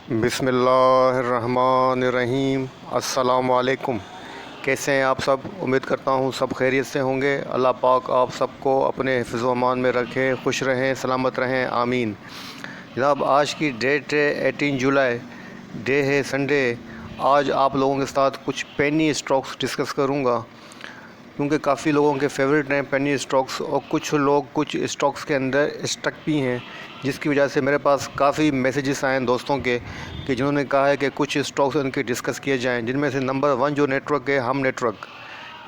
बिस्मिल्लाहिर्रहमानिर्रहीम। अस्सलाम वालेकुम। कैसे हैं आप सब? उम्मीद करता हूँ सब खैरियत से होंगे। अल्लाह पाक आप सबको अपने हिफ्ज़ व अमान में रखे, खुश रहें, सलामत रहें, आमीन। जनाब, आज की डेट है 18 जुलाई, डे है संडे। आज आप लोगों के साथ कुछ पेनी स्टॉक्स डिस्कस करूँगा, क्योंकि काफ़ी लोगों के फेवरेट हैं पेनी स्टॉक्स, और कुछ लोग कुछ स्टॉक्स के अंदर स्टक भी हैं, जिसकी वजह से मेरे पास काफ़ी मैसेजेस आए हैं दोस्तों के कि जिन्होंने कहा है कि कुछ स्टॉक्स उनके डिस्कस किए जाएं। जिनमें से नंबर 1 जो नेटवर्क है, हम नेटवर्क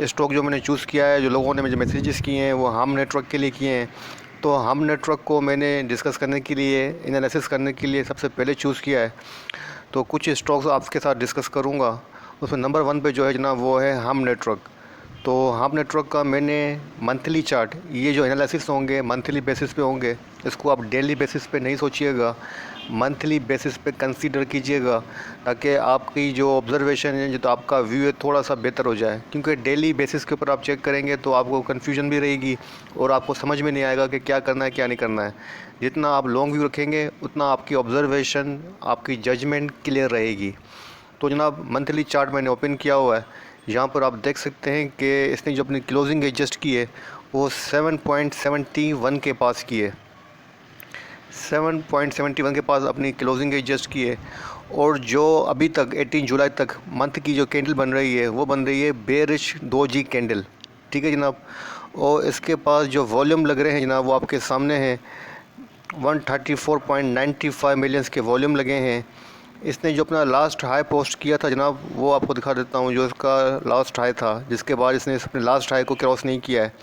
स्टॉक जो मैंने चूज़ किया है, जो लोगों ने मुझे मैसेजेस किए हैं वो हम नेटवर्क के लिए किए हैं। तो हम नेटवर्क को मैंने डिस्कस करने के लिए, एनालिसिस करने के लिए सबसे पहले चूज़ किया है। तो कुछ स्टॉक्स आपके साथ डिस्कस करूँगा। उसमें नंबर 1 पे जो है जनाब वो है हम नेटवर्क। तो हम नेटवर्क का मैंने मंथली चार्ट, ये जो एनालिसिस होंगे मंथली बेसिस पे होंगे, इसको आप डेली बेसिस पे नहीं सोचिएगा, मंथली बेसिस पे कंसीडर कीजिएगा, ताकि आपकी जो ऑब्ज़र्वेशन है, जो तो आपका व्यू है, थोड़ा सा बेहतर हो जाए। क्योंकि डेली बेसिस के ऊपर आप चेक करेंगे तो आपको कन्फ्यूजन भी रहेगी और आपको समझ में नहीं आएगा कि क्या करना है क्या नहीं करना है। जितना आप लॉन्ग व्यू रखेंगे उतना आपकी ऑब्ज़र्वेशन, आपकी जजमेंट क्लियर रहेगी। तो जनाब, मंथली चार्ट मैंने ओपन किया हुआ है। यहाँ पर आप देख सकते हैं कि इसने जो अपनी क्लोजिंग एडजस्ट की है वो 7.71 के पास की है। 7.71 के पास अपनी क्लोजिंग एडजस्ट की है। और जो अभी तक 18 जुलाई तक मंथ की जो कैंडल बन रही है वो बन रही है बेरिश डोजी कैंडल। ठीक है जनाब। और इसके पास जो वॉल्यूम लग रहे हैं जनाब वो आपके सामने हैं। 134.95 मिलियंस के वॉल्यूम लगे हैं। इसने जो अपना लास्ट हाई पोस्ट किया था जनाब, वो आपको दिखा देता हूँ। जो इसका लास्ट हाई था, जिसके बाद इसने अपने लास्ट हाई को क्रॉस नहीं किया है,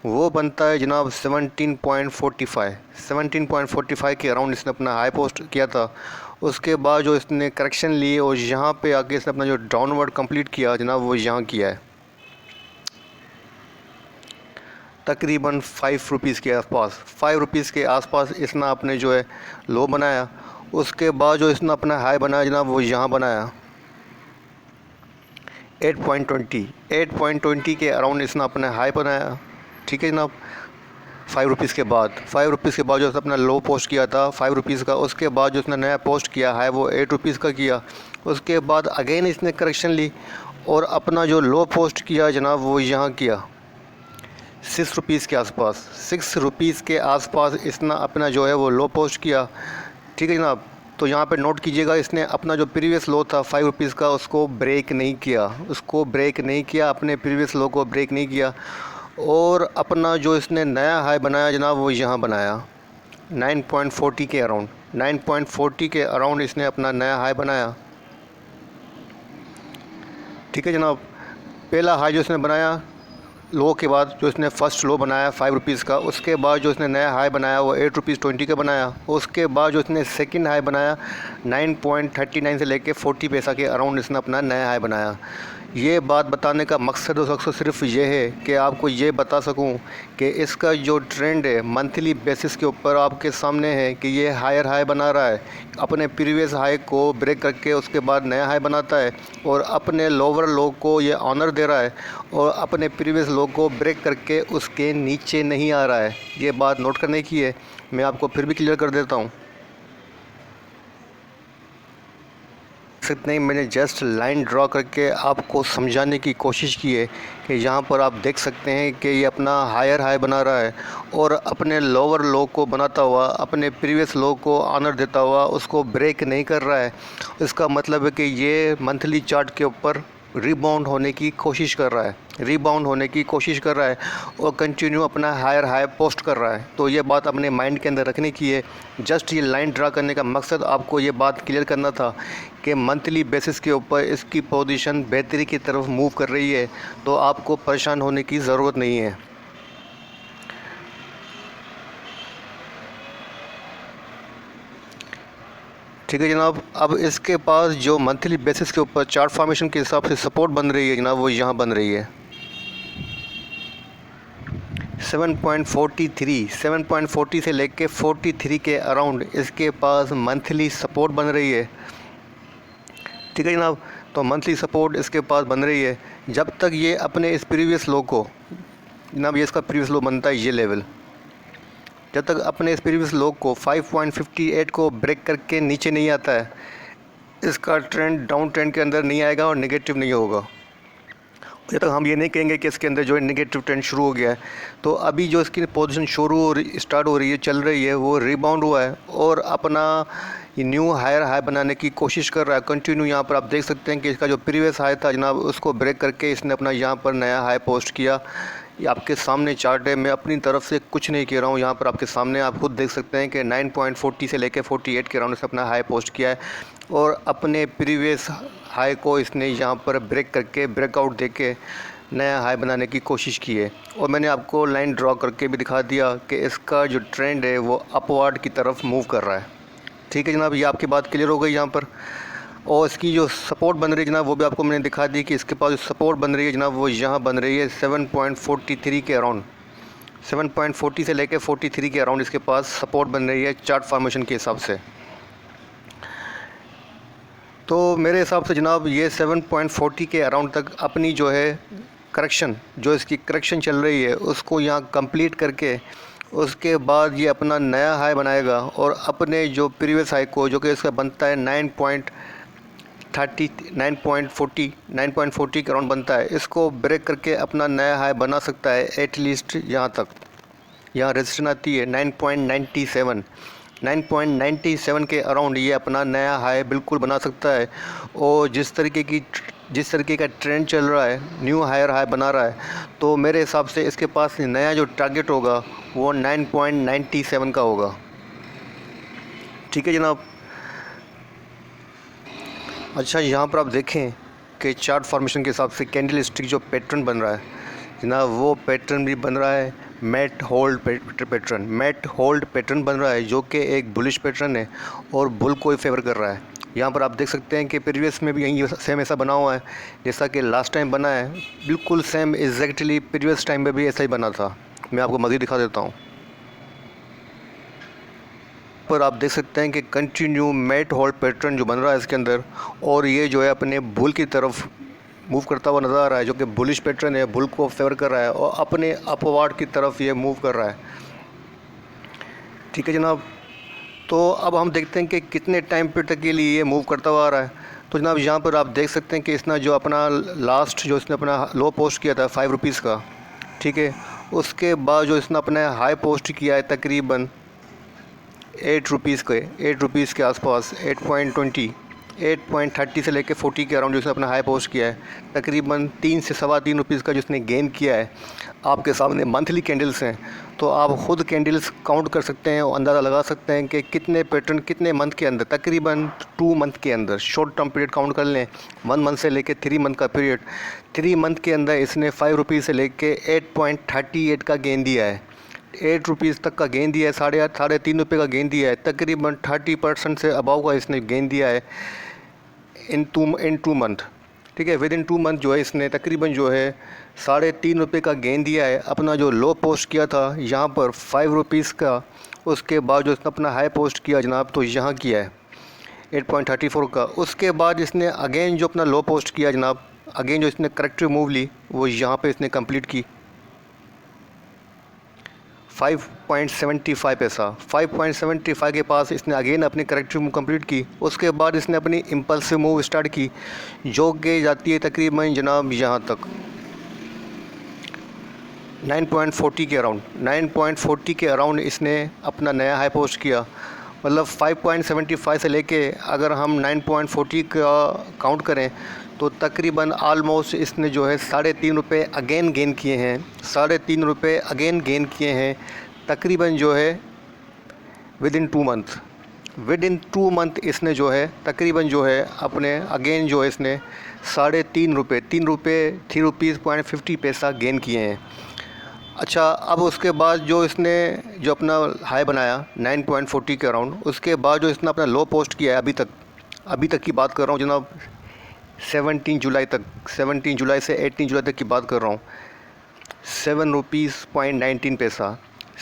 वो बनता है जनाब 17.45। 17.45 के अराउंड इसने अपना हाई पोस्ट किया था। उसके बाद जो इसने करेक्शन ली और यहाँ पे आके इसने अपना जो डाउनवर्ड कंप्लीट किया जनाब, वो यहाँ किया है तकरीबन 5 रुपीज़ के आसपास। 5 रुपीज़ के आसपास इसने अपने जो है लो बनाया। उसके बाद जो इसने अपना हाई बनाया जनाब, वो यहाँ बनाया 8.20 के अराउंड इसने अपना हाई बनाया। ठीक है जनाब। 5 रुपीज़ के बाद जो इसने अपना लो पोस्ट किया था 5 रुपीज़ का, उसके बाद जो इसने नया पोस्ट किया हाई वो 8 रुपीज़ का किया। उसके बाद अगेन इसने करेक्शन ली और अपना जो लो पोस्ट किया जनाब, वो यहाँ किया 6 रुपीज़ के आसपास। 6 रुपीज़ के आसपास इसने अपना जो है वो लो पोस्ट किया। ठीक है जनाब। तो यहाँ पे नोट कीजिएगा, इसने अपना जो प्रीवियस लो था 5 रुपीज़ का, उसको ब्रेक नहीं किया, अपने प्रीवियस लो को ब्रेक नहीं किया। और अपना जो इसने नया हाई बनाया जनाब, वो यहाँ बनाया 9.40 के अराउंड। 9.40 के अराउंड इसने अपना नया हाई बनाया। ठीक है जनाब। पहला हाई जो इसने बनाया लो के बाद, जो इसने फ़र्स्ट लो बनाया 5 रुपीज़ का, उसके बाद जो इसने नया हाई बनाया वो 8 रुपीज़ 20 का बनाया। उसके बाद जो इसने सेकंड हाई बनाया 9.39 से लेके 40 पैसा के अराउंड इसने अपना नया हाई बनाया। ये बात बताने का मकसद और दोस्तों सिर्फ ये है कि आपको ये बता सकूं कि इसका जो ट्रेंड है मंथली बेसिस के ऊपर आपके सामने है कि ये हायर हाई बना रहा है, अपने प्रीवियस हाई को ब्रेक करके उसके बाद नया हाई बनाता है और अपने लोअर लो को ये ऑनर दे रहा है और अपने प्रीवियस लो को ब्रेक करके उसके नीचे नहीं आ रहा है। ये बात नोट करने की है। मैं आपको फिर भी क्लियर कर देता हूँ। इतना ही मैंने जस्ट लाइन ड्रॉ करके आपको समझाने की कोशिश की है कि यहाँ पर आप देख सकते हैं कि ये अपना हायर हाई बना रहा है और अपने लोअर लो को बनाता हुआ, अपने प्रीवियस लो को ऑनर देता हुआ उसको ब्रेक नहीं कर रहा है। इसका मतलब है कि ये मंथली चार्ट के ऊपर रिबाउंड होने की कोशिश कर रहा है और कंटिन्यू अपना हायर हाई पोस्ट कर रहा है। तो ये बात अपने माइंड के अंदर रखने की है। जस्ट ये लाइन ड्रा करने का मकसद आपको ये बात क्लियर करना था कि मंथली बेसिस के ऊपर इसकी पोजीशन बेहतरी की तरफ मूव कर रही है, तो आपको परेशान होने की ज़रूरत नहीं है। ठीक है जनाब। अब इसके पास जो मंथली बेसिस के ऊपर चार्ट फॉर्मेशन के हिसाब से सपोर्ट बन रही है जनाब, वो यहाँ बन रही है 7.43। 7.40 से लेके 43 के अराउंड इसके पास मंथली सपोर्ट बन रही है। ठीक है जनाब। तो मंथली सपोर्ट इसके पास बन रही है जब तक ये अपने इस प्रीवियस लो को, जनाब ये इसका प्रीवियस लो बनता है ये लेवल, जब तक अपने इस प्रीवियस लो को 5.58 को ब्रेक करके नीचे नहीं आता है, इसका ट्रेंड डाउन ट्रेंड के अंदर नहीं आएगा और नेगेटिव नहीं होगा। जब तक हम ये नहीं कहेंगे कि इसके अंदर जो है नेगेटिव ट्रेंड शुरू हो गया है, तो अभी जो इसकी पोजीशन स्टार्ट हो रही है, चल रही है, वो रिबाउंड हुआ है और अपना न्यू हायर हाई बनाने की कोशिश कर रहा है कंटिन्यू। यहाँ पर आप देख सकते हैं कि इसका जो प्रीवियस हाई था जनाब, उसको ब्रेक करके इसने अपना यहाँ पर नया हाई पोस्ट किया। ये आपके सामने चार्ट है, मैं अपनी तरफ से कुछ नहीं कह रहा हूँ, यहाँ पर आपके सामने आप खुद देख सकते हैं कि 9.40 से लेकर 48 के राउंड से अपना हाई पोस्ट किया है और अपने प्रीवियस हाई को इसने यहाँ पर ब्रेक करके ब्रेकआउट देके नया हाई बनाने की कोशिश की है। और मैंने आपको लाइन ड्रॉ करके भी दिखा दिया कि इसका जो ट्रेंड है वो अपवर्ड की तरफ मूव कर रहा है। ठीक है जनाब, ये आपकी बात क्लियर हो गई यहाँ पर। और इसकी जो सपोर्ट बन रही है जनाब, वो भी आपको मैंने दिखा दी कि इसके पास जो सपोर्ट बन रही है जनाब, वो यहाँ बन रही है 7.43 के अराउंड। 7.40 से लेकर 43 के अराउंड इसके पास सपोर्ट बन रही है चार्ट फॉर्मेशन के हिसाब से। तो मेरे हिसाब से जनाब ये 7.40 के अराउंड तक अपनी जो है करेक्शन, जो इसकी करेक्शन चल रही है, उसको यहाँ कंप्लीट करके उसके बाद ये अपना नया हाई बनाएगा और अपने जो प्रीवियस हाई को, जो कि इसका बनता है 9.40 के अराउंड बनता है, इसको ब्रेक करके अपना नया हाई बना सकता है। एटलीस्ट यहाँ तक, यहाँ रेजिस्टेंस आती है 9.97 के अराउंड ये अपना नया हाई बिल्कुल बना सकता है। और जिस तरीके का ट्रेंड चल रहा है, न्यू हायर हाई बना रहा है, तो मेरे हिसाब से इसके पास नया जो टारगेट होगा वो 9.97 का होगा। ठीक है जनाब। अच्छा, यहाँ पर आप देखें कि चार्ट फॉर्मेशन के हिसाब से कैंडल स्टिक जो पैटर्न बन रहा है जनाब, वो पैटर्न भी बन रहा है मैट होल्ड पैटर्न बन रहा है, जो कि एक बुलिश पैटर्न है और बुल को ही फेवर कर रहा है। यहाँ पर आप देख सकते हैं कि प्रीवियस में भी यही सेम ऐसा बना हुआ है जैसा कि लास्ट टाइम बना है, बिल्कुल सेम एग्जैक्टली प्रीवियस टाइम में भी ऐसा ही बना था। मैं आपको मज़ीद दिखा देता हूँ। पर आप देख सकते हैं कि कंटिन्यू मैट होल्ड पैटर्न जो बन रहा है इसके अंदर, और ये जो है अपने बुल की तरफ मूव करता हुआ नज़र आ रहा है, जो कि बुलिश पैटर्न है, बुल को फेवर कर रहा है और अपने अपवार्ड की तरफ ये मूव कर रहा है। ठीक है जनाब। तो अब हम देखते हैं कि कितने टाइम पीरियड तक के लिए ये मूव करता हुआ आ रहा है। तो जनाब यहाँ पर आप देख सकते हैं कि इसने जो अपना लास्ट जो इसने अपना लो पोस्ट किया था 5 रुपीज़ का, ठीक है, उसके बाद जो इसने अपना हाई पोस्ट किया है तकरीबन 8 रुपीज़ के आसपास, 8.30 से लेकर 40 के अराउंड जो इसने अपना हाई पोस्ट किया है, तकरीबन 3 से सवा 3 रुपीज़ का जो इसने गेन किया है। आपके सामने मंथली कैंडल्स हैं, तो आप ख़ुद कैंडल्स काउंट कर सकते हैं और अंदाज़ा लगा सकते हैं कि कितने पैटर्न कितने मंथ के अंदर, तकरीबन 2 मंथ के अंदर, शॉर्ट टर्म पीरियड काउंट कर लें, 1 मंथ से लेकर 3 मंथ का पीरियड, 3 मंथ के अंदर इसने 5 रुपीज़ से लेकर 8.38 का गेन दिया है, 8 रुपीज़ तक का गेन दिया है, साढ़े 3 रुपये का गेन दिया है, तकरीबन 30% से अबाव का इसने गेन दिया है इन टू मंथ। ठीक है, विद इन 2 मंथ जो है इसने तकरीबन जो है 3.5 रुपये का गेन दिया है। अपना जो लो पोस्ट किया था यहाँ पर 5 रुपीज़ का, उसके बाद जो इसने अपना हाई पोस्ट किया जनाब, तो यहाँ किया है 8.34 का। उसके बाद इसने अगेन जो अपना लो पोस्ट किया जनाब, अगेन जो इसने करेक्टिव मूव ली, वो यहाँ पे इसने कंप्लीट की 5.75 पैसा, 5.75 के पास इसने अगेन अपनी करेक्टिव मूव कंप्लीट की। उसके बाद इसने अपनी इम्पल्सिव मूव स्टार्ट की, जो कि जाती है तकरीबन जनाब यहाँ तक 9.40 के अराउंड। 9.40 के अराउंड इसने अपना नया हाई पोस्ट किया। मतलब 5.75 से लेके अगर हम 9.40 का काउंट करें तो तकरीबन आलमोस्ट इसने जो है 3.5 रुपये अगेन गेन किए हैं, 3.5 रुपये अगेन गेन किए हैं तकरीबन जो है विद इन 2 मंथ इसने जो है तकरीबन जो है अपने अगेन जो है इसने 3.5 रुपये 3 रुपीज़ 50 पैसा गेन किए हैं। अच्छा, अब उसके बाद जो इसने जो अपना हाई बनाया 9.40 के अराउंड, उसके बाद जो इसने अपना लो पोस्ट किया है अभी तक की बात कर रहा हूँ जनाब, 17 जुलाई तक, 17 जुलाई से 18 जुलाई तक की बात कर रहा हूँ, 7 रुपीज़ 19 पैसा,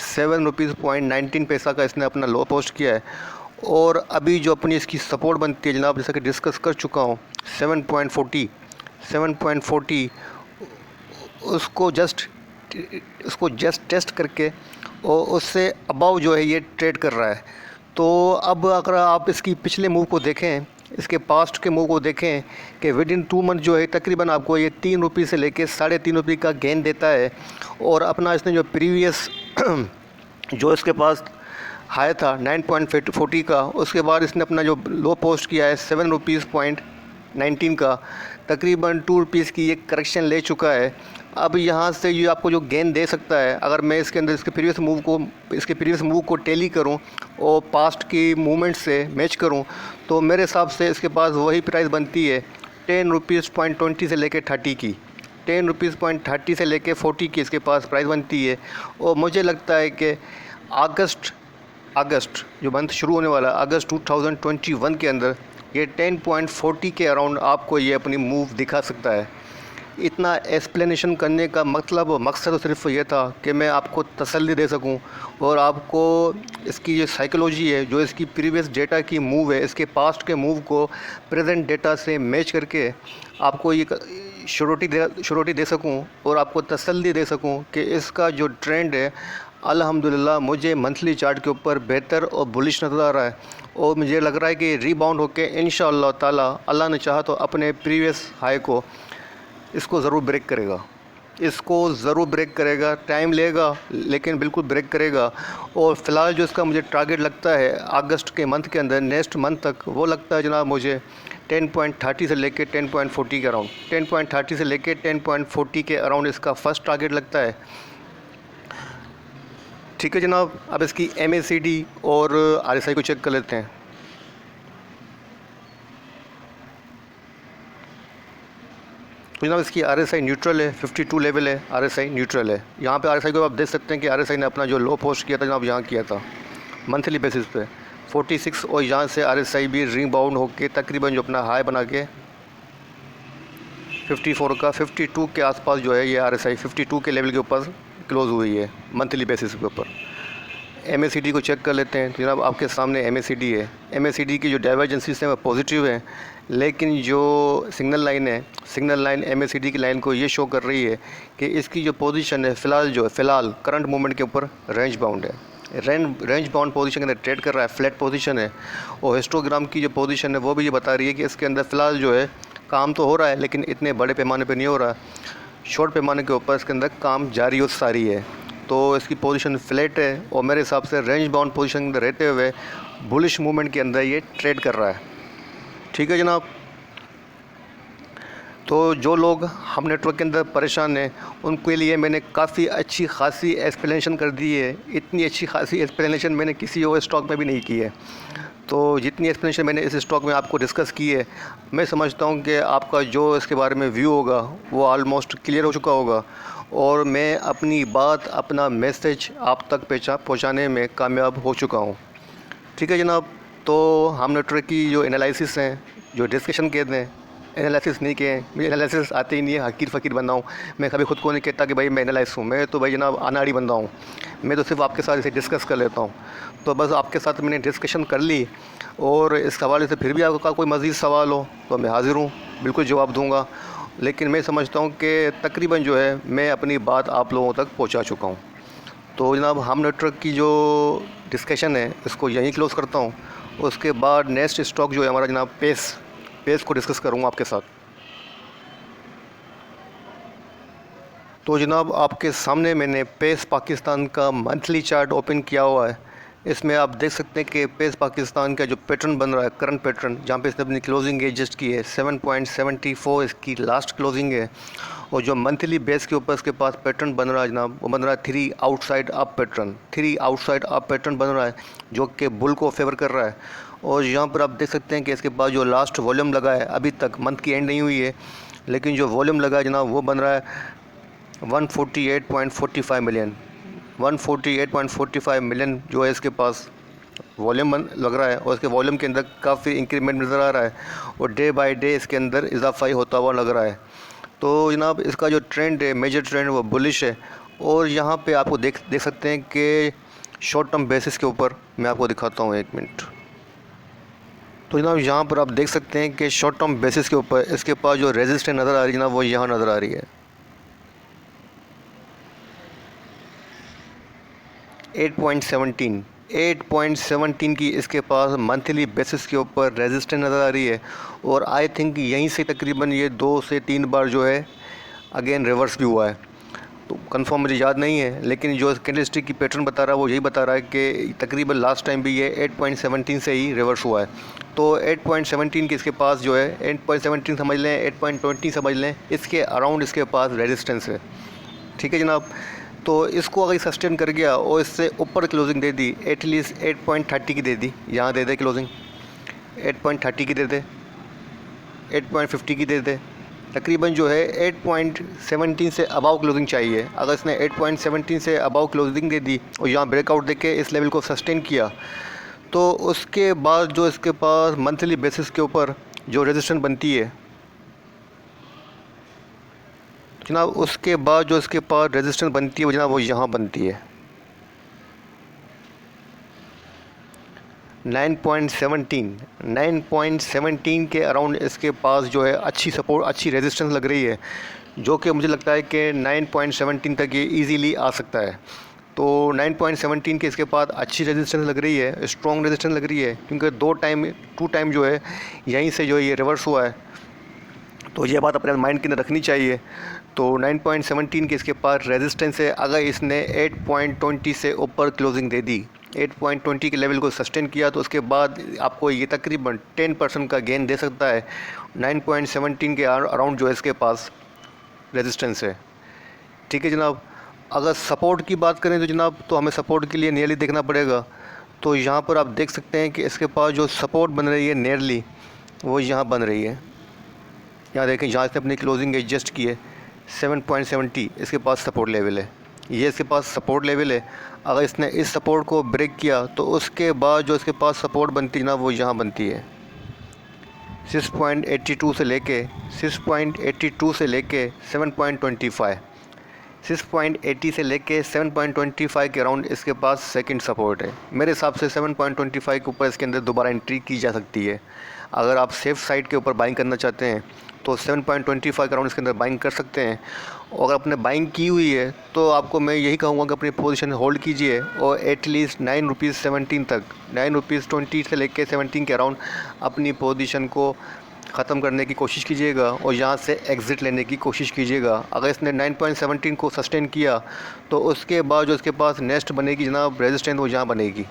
7 रुपीज़ 19 पैसा का इसने अपना लो पोस्ट किया है। और अभी जो अपनी इसकी सपोर्ट बनती है जनाब, जैसा कि डिस्कस कर चुका हूँ, 7.40 उसको जस्ट टेस्ट करके और उससे अबव जो है ये ट्रेड कर रहा है। तो अब अगर आप इसकी पिछले मूव को देखें, इसके पास्ट के मूव को देखें कि विद इन 2 मंथ जो है तकरीबन आपको ये 3 रुपये से लेके ₹3.5 का गेन देता है। और अपना इसने जो प्रीवियस जो इसके पास हाई था 9.40 का, उसके बाद इसने अपना जो लो पोस्ट किया है 7.19 का, तकरीबन 2 रुपीज़ की ये करेक्शन ले चुका है। अब यहाँ से ये आपको जो गेन दे सकता है, अगर मैं इसके अंदर इसके प्रीवियस मूव को टैली करूँ और पास्ट की मूवमेंट से मैच करूँ, तो मेरे हिसाब से इसके पास वही प्राइस बनती है 10.20 से लेके 30 की, 10.30 से लेके 40 की इसके पास प्राइस बनती है। और मुझे लगता है कि अगस्त जो मंथ शुरू होने वाला है, अगस्त 2021 के अंदर ये 10.40 के अराउंड आपको ये अपनी मूव दिखा सकता है। इतना एक्सप्लेनेशन करने का मतलब मकसद तो सिर्फ ये था कि मैं आपको तसल्ली दे सकूं और आपको इसकी जो साइकोलॉजी है, जो इसकी प्रीवियस डेटा की मूव है, इसके पास्ट के मूव को प्रेजेंट डेटा से मैच करके आपको ये श्योरिटी दे सकूं और आपको तसल्ली दे सकूं कि इसका जो ट्रेंड है अल्हम्दुलिल्लाह मुझे मंथली चार्ट के ऊपर बेहतर और बुलिश नज़र आ रहा है। और मुझे लग रहा है कि रीबाउंड होकर इंशाअल्लाह ताला अल्लाह ने चाहा तो अपने प्रीवियस हाई को इसको ज़रूर ब्रेक करेगा, टाइम लेगा लेकिन बिल्कुल ब्रेक करेगा। और फ़िलहाल जो इसका मुझे टारगेट लगता है अगस्त के मंथ के अंदर, नेक्स्ट मंथ तक, वो लगता है जनाब मुझे 10.30 से लेके 10.40 के अराउंड, 10.30 से लेके 10.40 के अराउंड इसका फर्स्ट टारगेट लगता है। ठीक है जनाब, अब इसकी MACD और RSI को चेक कर लेते हैं। तो जनाब इसकी RSI न्यूट्रल है, 52 लेवल है, RSI न्यूट्रल है। यहाँ पे RSI को आप देख सकते हैं कि RSI ने अपना जो लो पोस्ट किया था जनाब, यहाँ किया था मंथली बेसिस पे 46, और यहाँ से RSI भी रीबाउंड होके तकरीबन जो अपना हाई बना के 54 का 52 के आसपास जो है ये RSI 52 के लेवल के ऊपर क्लोज़ हुई है मंथली बेसिस के ऊपर। MACD को चेक कर लेते हैं। तो जनाब आपके सामने MACD है। MACD की जो डाइवर्जेंसीज हैं वो पॉजिटिव है, लेकिन जो सिग्नल लाइन MACD की लाइन को ये शो कर रही है कि इसकी जो पोजीशन है फ़िलहाल करंट मूवमेंट के ऊपर रेंज बाउंड है, रेंज बाउंड पोजीशन के अंदर ट्रेड कर रहा है, फ्लैट पोजीशन है। और हिस्टोग्राम की जो पोजीशन है वो भी ये बता रही है कि इसके अंदर फ़िलहाल जो है काम तो हो रहा है, लेकिन इतने बड़े पैमाने पर नहीं हो रहा, शॉर्ट पैमाने के ऊपर इसके अंदर काम जारी और सारी है। तो इसकी पोजीशन फ्लैट है और मेरे हिसाब से रेंज बाउंड पोजीशन के अंदर रहते हुए बुलिश मूवमेंट के अंदर ये ट्रेड कर रहा है। ठीक है जनाब, तो जो लोग हम नेटवर्क के अंदर परेशान हैं उनके लिए मैंने काफ़ी अच्छी खासी एक्सप्लेनेशन कर दी है। इतनी अच्छी खासी एक्सप्लेनेशन मैंने किसी और स्टॉक में भी नहीं की है। तो जितनी एक्सप्लेनेशन मैंने इस स्टॉक में आपको डिस्कस की है, मैं समझता हूँ कि आपका जो इसके बारे में व्यू होगा वो ऑलमोस्ट क्लियर हो चुका होगा और मैं अपनी बात, अपना मैसेज आप तक पहुँचाने में कामयाब हो चुका हूँ। ठीक है जनाब, तो हम नेटवर्क की जो एनालिसिस हैं, जो डिस्कशन कहते हैं, एनालिसिस नहीं किए, मुझे एनालिसिस आते ही नहीं है, हकीर फ़कीर बंदा हूँ। मैं कभी खुद को नहीं कहता कि भाई मैं एनालिस्ट हूँ, मैं तो भाई जनाब अनाड़ी बंदा हूँ। मैं तो सिर्फ आपके साथ इसे डिस्कस कर लेता हूँ। तो बस आपके साथ मैंने डिस्कशन कर ली, और इस हवाले से फिर भी आपका कोई मज़ीद सवाल हो तो मैं हाज़िर हूँ, बिल्कुल जवाब दूँगा। लेकिन मैं समझता हूँ कि तकरीबन जो है मैं अपनी बात आप लोगों तक पहुँचा चुका हूँ। तो जनाब हम नेटवर्क की जो डिस्कशन है इसको यहीं क्लोज़ करता हूँ। उसके बाद नेक्स्ट स्टॉक जो है हमारा जनाब पेस को डिस्कस करूँगा आपके साथ। तो जनाब आपके सामने मैंने पेस पाकिस्तान का मंथली चार्ट ओपन किया हुआ है। इसमें आप देख सकते हैं कि पेस पाकिस्तान का जो पैटर्न बन रहा है, करंट पैटर्न, जहाँ पे इसने अपनी क्लोजिंग एडजस्ट की है 7.74 इसकी लास्ट क्लोजिंग है। और जो मंथली बेस के ऊपर इसके पास पैटर्न बन रहा है जनाब, वो बन रहा है 3 आउटसाइड अप पैटर्न बन रहा है, जो कि बुल को फेवर कर रहा है। और यहाँ पर आप देख सकते हैं कि इसके पास जो लास्ट वॉल्यूम लगा है, अभी तक मंथ की एंड नहीं हुई है, लेकिन जो वॉल्यूम लगा है जनाब वो बन रहा है 148.45 मिलियन। 148.45 मिलियन जो है इसके पास वॉल्यूम लग रहा है, और इसके वॉल्यूम के अंदर काफ़ी इंक्रीमेंट नज़र आ रहा है और डे बाय डे इसके अंदर इजाफा ही होता हुआ लग रहा है। तो जनाब इसका जो ट्रेंड है, मेजर ट्रेंड, वो बुलिश है। और यहाँ पे आपको देख सकते हैं कि शॉर्ट टर्म बेसिस के ऊपर मैं आपको दिखाता हूँ, 1 मिनट। तो जनाब यहाँ पर आप देख सकते हैं कि शॉर्ट टर्म बेसिस के ऊपर इसके पास जो रेजिस्टेंस नज़र आ रही है जनाब, वो यहाँ नज़र आ रही है 8.17 8.17 की इसके पास मंथली बेसिस के ऊपर रेजिस्टेंस नज़र आ रही है और आई थिंक यहीं से तकरीबन ये 2 से 3 बार जो है अगेन रिवर्स भी हुआ है। तो कंफर्म मुझे याद नहीं है, लेकिन जो कैंडलस्टिक की पैटर्न बता रहा है वो यही बता रहा है कि तकरीबन लास्ट टाइम भी ये 8.17 से ही रिवर्स हुआ है। तो 8.17 की इसके पास जो है 8.17 समझ लें, 8.20 समझ लें, इसके अराउंड इसके पास रेजिस्टेंस है। ठीक है जनाब। तो इसको अगर सस्टेन कर गया और इससे ऊपर क्लोजिंग दे दी, एटलीस्ट 8.30 की दे दी, यहाँ दे दे क्लोजिंग 8.30 की दे दे, 8.50 की दे दे, तकरीबन जो है 8.17 से अबाव क्लोजिंग चाहिए। अगर इसने 8.17 से अबाव क्लोजिंग दे दी और यहाँ ब्रेकआउट दे के इस लेवल को सस्टेन किया, तो उसके बाद जो इसके पास मंथली बेसिस के ऊपर जो रेजिस्टेंस बनती है जनाब, उसके बाद जो इसके पास रेजिस्टेंस बनती है वो जनाब वो यहाँ बनती है 9.17 के अराउंड इसके पास जो है अच्छी सपोर्ट, अच्छी रेजिस्टेंस लग रही है, जो कि मुझे लगता है कि 9.17 तक ये इजीली आ सकता है। तो 9.17 के इसके पास अच्छी रेजिस्टेंस लग रही है, स्ट्रॉन्ग रेजिस्टेंस लग रही है, क्योंकि टू टाइम जो है यहीं से जो ये रिवर्स हुआ है। तो ये बात अपने माइंड के अंदर रखनी चाहिए। तो 9.17 के इसके पास रेजिस्टेंस है। अगर इसने 8.20 से ऊपर क्लोजिंग दे दी, 8.20 के लेवल को सस्टेन किया, तो उसके बाद आपको ये तकरीबन 10% का गेन दे सकता है। 9.17 के अराउंड जो है इसके पास रेजिस्टेंस है। ठीक है जनाब। अगर सपोर्ट की बात करें तो जनाब, तो हमें सपोर्ट के लिए नियरली देखना पड़ेगा। तो यहाँ पर आप देख सकते हैं कि इसके पास जो सपोर्ट बन रही है नियरली, वो यहाँ बन रही है। यहाँ देखें, जहाँ इसने अपनी क्लोजिंग एडजस्ट की है 7.70 इसके पास सपोर्ट लेवल है, ये इसके पास सपोर्ट लेवल है। अगर इसने इस सपोर्ट को ब्रेक किया तो उसके बाद जो इसके पास सपोर्ट बनती है ना, वो यहाँ बनती है 6.82 से लेके 7.25, 6.80 से लेके 7.25 के अराउंड इसके पास सेकंड सपोर्ट है। मेरे हिसाब से 7.25 के ऊपर इसके अंदर दोबारा एंट्री की जा सकती है। अगर आप सेफ़ साइड के ऊपर बाइंग करना चाहते हैं तो 7.25 के अराउंड इसके अंदर बाइंग कर सकते हैं। और अगर आपने बाइंग की हुई है तो आपको मैं यही कहूँगा कि अपनी पोजीशन होल्ड कीजिए और एटलीस्ट 9 रुपीज़ 17 तक, 9 रुपीज़ 20 से लेके 17 के अराउंड अपनी पोजीशन को ख़त्म करने की कोशिश कीजिएगा और यहाँ से एग्ज़िट लेने की कोशिश कीजिएगा। अगर इसने 9.17 को सस्टेन किया तो उसके बाद जो इसके पास नेक्स्ट बनेगी जनाब रेजिस्टेंस, वो यहाँ बनेगी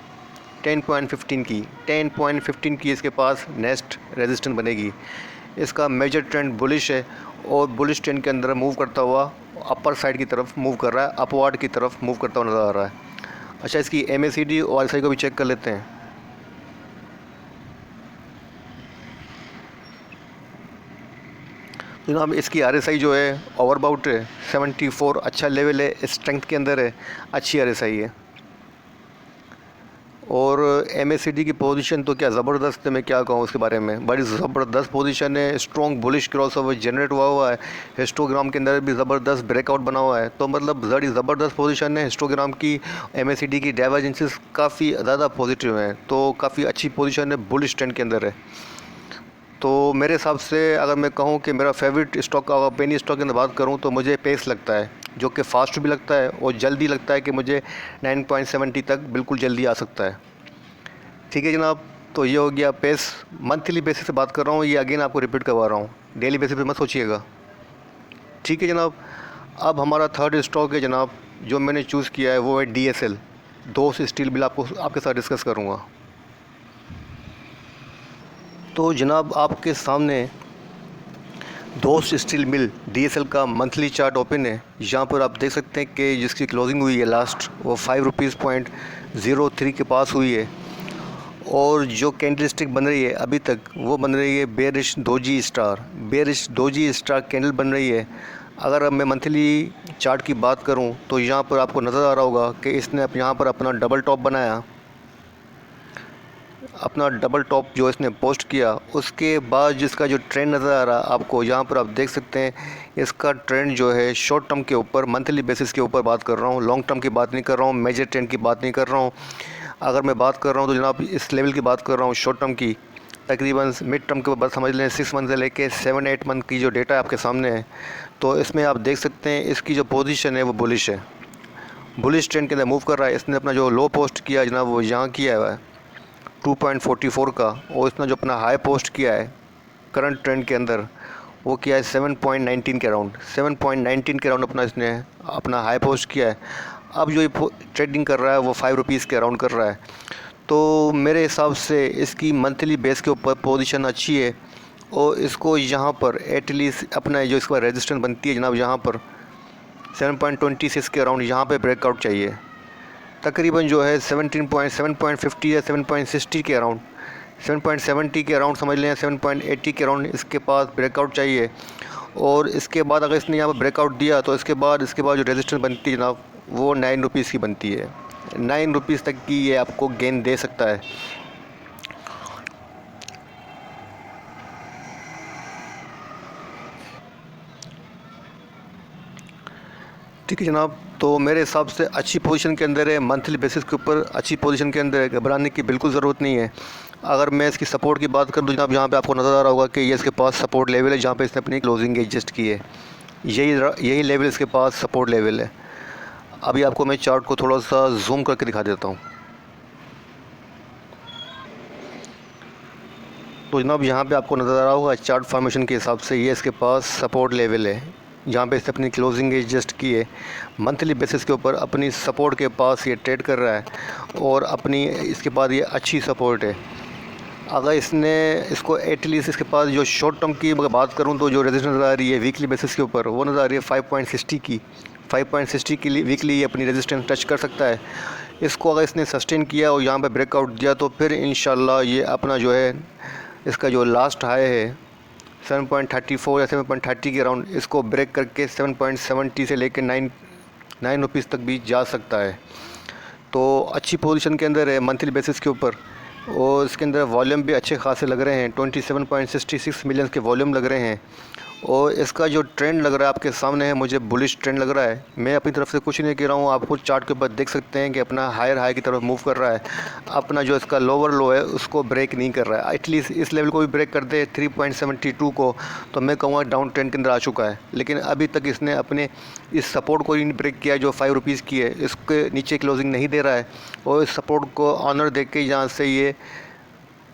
10.15 की इसके पास नेक्स्ट रेजिस्टेंस बनेगी। इसका मेजर ट्रेंड बुलिश है और बुलिश ट्रेंड के अंदर मूव करता हुआ अपर साइड की तरफ मूव कर रहा है, अपवर्ड की तरफ मूव करता हुआ नज़र आ रहा है। अच्छा, इसकी MACD और RSI को भी चेक कर लेते हैं। जनाब, इसकी RSI जो है ओवरबाउट है 74, अच्छा लेवल है, स्ट्रेंथ के अंदर है, अच्छी RSI है। और MACD की पोजीशन तो क्या ज़बरदस्त है, मैं क्या कहूँ उसके बारे में, बड़ी ज़बरदस्त पोजीशन है। स्ट्रॉन्ग बुलिश क्रॉसओवर जनरेट हुआ है, हिस्टोग्राम के अंदर भी ज़बरदस्त ब्रेकआउट बना हुआ है। तो मतलब बड़ी ज़बरदस्त पोजीशन है हिस्टोग्राम की। MACD की डाइवर्जेंसेस काफ़ी ज़्यादा पॉजिटिव हैं, तो काफ़ी अच्छी पोजीशन है, बुलिश ट्रेंड के अंदर है। तो मेरे हिसाब से अगर मैं कहूँ कि मेरा फेवरेट स्टॉक, अगर पेनी स्टॉक की अंदर बात करूँ तो मुझे पेस लगता है, जो कि फ़ास्ट भी लगता है और जल्दी लगता है कि मुझे 9.70 तक बिल्कुल जल्दी आ सकता है। ठीक है जनाब। तो ये हो गया पेस। मंथली बेसिस से बात कर रहा हूँ, ये अगेन आपको रिपीट करवा रहा हूँ, डेली बेसिस पे मत सोचिएगा। ठीक है जनाब। अब हमारा थर्ड स्टॉक है जनाब, जो मैंने चूज़ किया है वो है DSL, दोस्त स्टील मिल। आपके साथ डिस्कस करूँगा। तो जनाब, आपके सामने दोस्त स्टील मिल DSL का मंथली चार्ट ओपन है। यहाँ पर आप देख सकते हैं कि जिसकी क्लोजिंग हुई है लास्ट, वो 5 रुपीज़ 0.03 के पास हुई है। और जो कैंडलस्टिक बन रही है अभी तक, वो बन रही है बेरिश डोजी स्टार कैंडल बन रही है। अगर मैं मंथली चार्ट की बात करूं तो यहाँ पर आपको नज़र आ रहा होगा कि इसने यहाँ पर अपना डबल टॉप बनाया, अपना डबल टॉप जो इसने पोस्ट किया। उसके बाद जिसका जो ट्रेंड नज़र आ रहा है आपको, यहाँ पर आप देख सकते हैं इसका ट्रेंड जो है शॉर्ट टर्म के ऊपर, मंथली बेसिस के ऊपर बात कर रहा हूँ, लॉन्ग टर्म की बात नहीं कर रहा हूँ, मेजर ट्रेंड की बात नहीं कर रहा हूँ। अगर मैं बात कर रहा हूँ तो जनाब इस लेवल की बात कर रहा हूँ शॉर्ट टर्म की, तकरीबन मिड टर्म के ऊपर समझ लें 6 मंथ से लेके 7-8 मंथ की जो डेटा आपके सामने है। तो इसमें आप देख सकते हैं इसकी जो पोजीशन है वो बुलिश है बुलिश ट्रेंड के अंदर मूव कर रहा है। इसने अपना जो लो पोस्ट किया है जनाब वो यहाँ किया हुआ है 2.44 का, और इसने जो अपना हाई पोस्ट किया है करंट ट्रेंड के अंदर वो किया है 7.19 के अराउंड। 7.19 के अराउंड अपना इसने अपना हाई पोस्ट किया है। अब जो ये ट्रेडिंग कर रहा है वो 5 रुपीज़ के अराउंड कर रहा है। तो मेरे हिसाब से इसकी मंथली बेस के ऊपर पोजीशन अच्छी है, और इसको यहाँ पर एटलीस्ट अपना जो इसका रेजिस्टेंस बनती है जनाब यहाँ पर 7.26 के अराउंड यहाँ पे ब्रेकआउट चाहिए। तकरीबन जो है 7.50 या 7.60 के अराउंड, 7.70 के अराउंड समझ लें, 7.80 के अराउंड इसके पास ब्रेकआउट चाहिए। और इसके बाद अगर इसने यहाँ पर ब्रेकआउट दिया तो इसके बाद जो रेजिस्टेंस बनती है जनाब वो 9 रुपीज़ की बनती है। 9 रुपीज़ तक की ये आपको गेन दे सकता है। ठीक है जनाब, तो मेरे हिसाब से अच्छी पोजीशन के अंदर है, मंथली बेसिस के ऊपर अच्छी पोजीशन के अंदर है, घबराने की बिल्कुल ज़रूरत नहीं है। अगर मैं इसकी सपोर्ट की बात करूँ जनाब, यहाँ पे आपको नज़र आ रहा होगा कि ये इसके पास सपोर्ट लेवल है जहाँ पे इसने अपनी क्लोजिंग एडजस्ट की है। यही लेवल इसके पास सपोर्ट लेवल है। अभी आपको मैं चार्ट को थोड़ा सा जूम करके दिखा देता हूँ। तो जनाब यहाँ पे आपको नज़र आ रहा होगा चार्ट फॉर्मेशन के हिसाब से ये इसके पास सपोर्ट लेवल है जहाँ पे इसने अपनी क्लोजिंग एडजस्ट की है। मंथली बेसिस के ऊपर अपनी सपोर्ट के पास ये ट्रेड कर रहा है, और अपनी इसके बाद ये अच्छी सपोर्ट है। अगर इसने इसको एटलीस्ट इसके पास जो शॉर्ट टर्म की अगर बात करूँ तो जो रेजिस्टेंस नज़र आ रही है वीकली बेसिस के ऊपर वो नज़र आ रही है 5.60 की। 5.60 की वीकली ये अपनी रेजिस्टेंस टच कर सकता है। इसको अगर इसने सस्टेन किया और यहाँ पे ब्रेकआउट दिया तो फिर इंशाल्लाह ये अपना जो है इसका जो लास्ट हाई है 7.34 या 7.30 के अराउंड इसको ब्रेक करके 7.70 से लेकर 9 रुपीज़ तक भी जा सकता है। तो अच्छी पोजीशन के अंदर है मंथली बेसिस के ऊपर, और इसके अंदर वॉल्यूम भी अच्छे खासे लग रहे हैं। 27.66 मिलियन के वॉल्यूम लग रहे हैं, और इसका जो ट्रेंड लग रहा है आपके सामने है, मुझे बुलिश ट्रेंड लग रहा है। मैं अपनी तरफ से कुछ नहीं कह रहा हूँ, आप खुद चार्ट के ऊपर देख सकते हैं कि अपना हायर हाई की तरफ मूव कर रहा है। अपना जो इसका लोअर लो है उसको ब्रेक नहीं कर रहा है। एटलीस्ट इस लेवल को भी ब्रेक कर दे 3.72 को, तो मैं कहूँगा डाउन ट्रेंड के अंदर आ चुका है। लेकिन अभी तक इसने अपने इस सपोर्ट को ही ब्रेक किया जो 5 रुपीज़ की है, इसके नीचे क्लोजिंग नहीं दे रहा है, और इस सपोर्ट को ऑनर दे के यहाँ से ये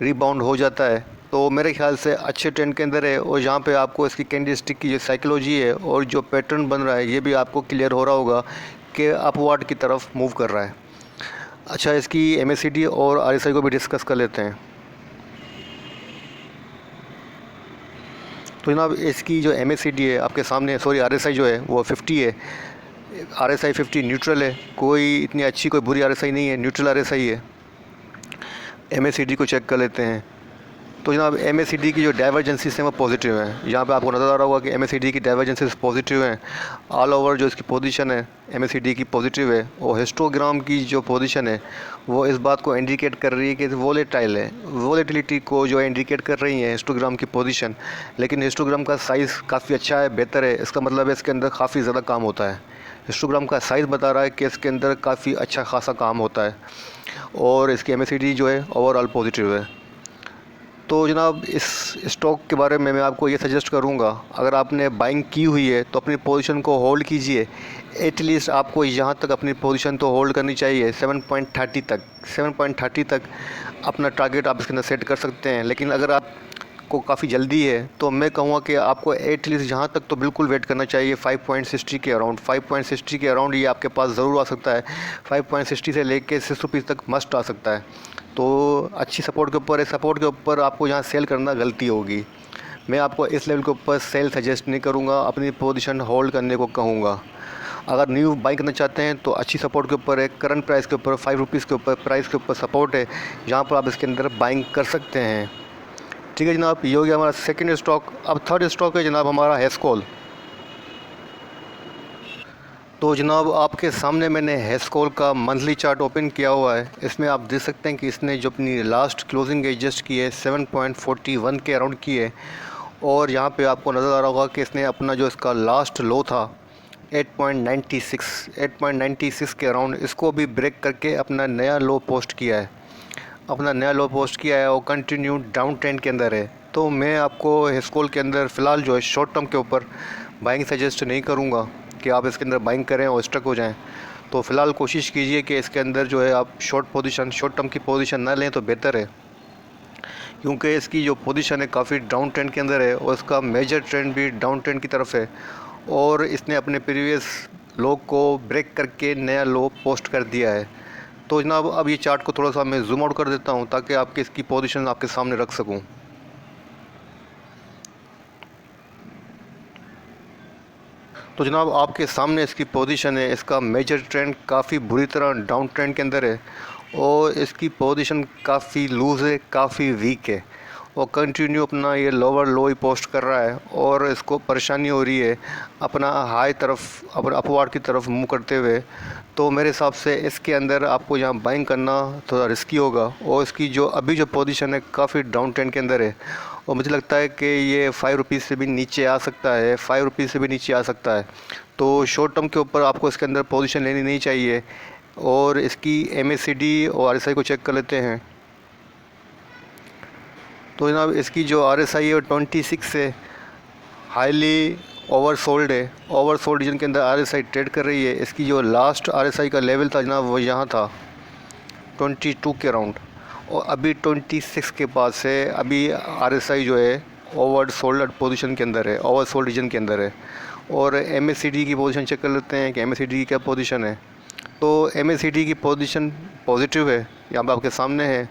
रिबाउंड हो जाता है। तो मेरे ख्याल से अच्छे ट्रेंड के अंदर है, और यहाँ पे आपको इसकी कैंडलस्टिक की जो साइकोलॉजी है और जो पैटर्न बन रहा है ये भी आपको क्लियर हो रहा होगा कि अपवर्ड की तरफ मूव कर रहा है। अच्छा, इसकी MACD और RSI को भी डिस्कस कर लेते हैं। तो जनाब इसकी जो MACD है आपके सामने, सॉरी RSI जो है वो 50 है। RSI 50 न्यूट्रल है, कोई इतनी अच्छी कोई बुरी RSI नहीं है, न्यूट्रल RSI है। MACD को चेक कर लेते हैं। तो जनाब MACD की जो डाइवर्जेंसीज हैं वो पॉजिटिव हैं। यहाँ पे आपको नज़र आ रहा होगा कि MACD की डाइवर्जेंसीज पॉजिटिव हैं। ऑल ओवर जो इसकी पोजीशन है MACD की पॉजिटिव है, और हिस्टोग्राम की जो पोजीशन है वो इस बात को इंडिकेट कर रही है कि वोलेटाइल है। वोलेटिलिटी को जो इंडिकेट कर रही है हिस्टोग्राम की पोजीशन, लेकिन हिस्टोग्राम का साइज़ काफ़ी अच्छा है, बेहतर है। इसका मतलब है इसके अंदर काफ़ी ज़्यादा काम होता है। हिस्टोग्राम का साइज़ बता रहा है कि इसके अंदर काफ़ी अच्छा खासा काम होता है, और इसकी MACD जो है ओवरऑल पॉजिटिव है। तो जनाब इस स्टॉक के बारे में मैं आपको ये सजेस्ट करूँगा, अगर आपने बाइंग की हुई है तो अपनी पोजीशन को होल्ड कीजिए। एटलीस्ट आपको यहाँ तक अपनी पोजीशन तो होल्ड करनी चाहिए 7.30 तक। 7.30 तक अपना टारगेट आप इसके अंदर सेट कर सकते हैं। लेकिन अगर आपको काफ़ी जल्दी है तो मैं कहूँगा कि आपको एटलीस्ट यहाँ तक तो बिल्कुल वेट करना चाहिए 5.60 के अराउंड। 5.60 के अराउंड ये आपके पास ज़रूर आ सकता है। 5.60 से लेके 6 रुपीज़ तक मस्ट आ सकता है। तो अच्छी सपोर्ट के ऊपर है, सपोर्ट के ऊपर आपको यहाँ सेल करना गलती होगी। मैं आपको इस लेवल के ऊपर सेल सजेस्ट नहीं करूँगा, अपनी पोजीशन होल्ड करने को कहूँगा। अगर न्यू बाइंग करना चाहते हैं तो अच्छी सपोर्ट के ऊपर है, करंट प्राइस के ऊपर 5 रुपीज़ के ऊपर प्राइस के ऊपर सपोर्ट है, जहाँ पर आप इसके अंदर बाइंग कर सकते हैं। ठीक है जनाब, ये हो गया हमारा सेकेंड स्टॉक। अब थर्ड स्टॉक है जनाब हमारा हेस्कोल। तो जनाब आपके सामने मैंने हेस्कोल का मंथली चार्ट ओपन किया हुआ है। इसमें आप देख सकते हैं कि इसने जो अपनी लास्ट क्लोजिंग एडजस्ट की है 7.41 के अराउंड की है, और यहाँ पे आपको नज़र आ रहा होगा कि इसने अपना जो इसका लास्ट लो था 8.96 के अराउंड, इसको भी ब्रेक करके अपना नया लो पोस्ट किया है। और कंटिन्यू डाउन ट्रेंड के अंदर है। तो मैं आपको हेस्कोल के अंदर फ़िलहाल जो है शॉर्ट टर्म के ऊपर बाइंग सजेस्ट नहीं करूँगा कि आप इसके अंदर बाइंग करें और स्टक हो जाएं। तो फ़िलहाल कोशिश कीजिए कि इसके अंदर जो है आप शॉर्ट टर्म की पोजीशन ना लें तो बेहतर है, क्योंकि इसकी जो पोजीशन है काफ़ी डाउन ट्रेंड के अंदर है और इसका मेजर ट्रेंड भी डाउन ट्रेंड की तरफ है और इसने अपने प्रीवियस लो को ब्रेक करके नया लो पोस्ट कर दिया है। तो जनाब अब ये चार्ट को थोड़ा सा मैं जूम आउट कर देता हूँ ताकि आपके इसकी पोजीशन आपके सामने रख सकूँ। तो जनाब आपके सामने इसकी पोजीशन है। इसका मेजर ट्रेंड काफ़ी बुरी तरह डाउन ट्रेंड के अंदर है और इसकी पोजीशन काफ़ी लूज़ है, काफ़ी वीक है और कंटिन्यू अपना ये लोअर लो ही पोस्ट कर रहा है और इसको परेशानी हो रही है अपना हाई तरफ अपना अपवार्ड की तरफ मूव करते हुए। तो मेरे हिसाब से इसके अंदर आपको यहाँ बाइंग करना थोड़ा रिस्की होगा और इसकी जो अभी जो पोजीशन है काफ़ी डाउन ट्रेंड के अंदर है और मुझे लगता है कि ये 5 रुपीज़ से भी नीचे आ सकता है, 5 रुपीज़ से भी नीचे आ सकता है। तो शॉर्ट टर्म के ऊपर आपको इसके अंदर पोजीशन लेनी नहीं चाहिए। और इसकी MACD और RSI को चेक कर लेते हैं। तो जनाब इसकी जो RSI है वो 26 है, हाईली ओवरसोल्ड है। ओवरसोल्ड रीजन के अंदर RSI ट्रेड कर रही है। इसकी जो लास्ट RSI का लेवल था जनाब वो यहाँ था 22 के अराउंड और अभी 26 के पास है। अभी RSI जो है ओवरसोल्ड पोजीशन के अंदर है, ओवरसोल्ड रीजन के अंदर है। और MACD की पोजीशन चेक कर लेते हैं कि MACD की क्या पोजीशन है। तो MACD की पोजीशन पॉजिटिव है, यहाँ पर आपके सामने है,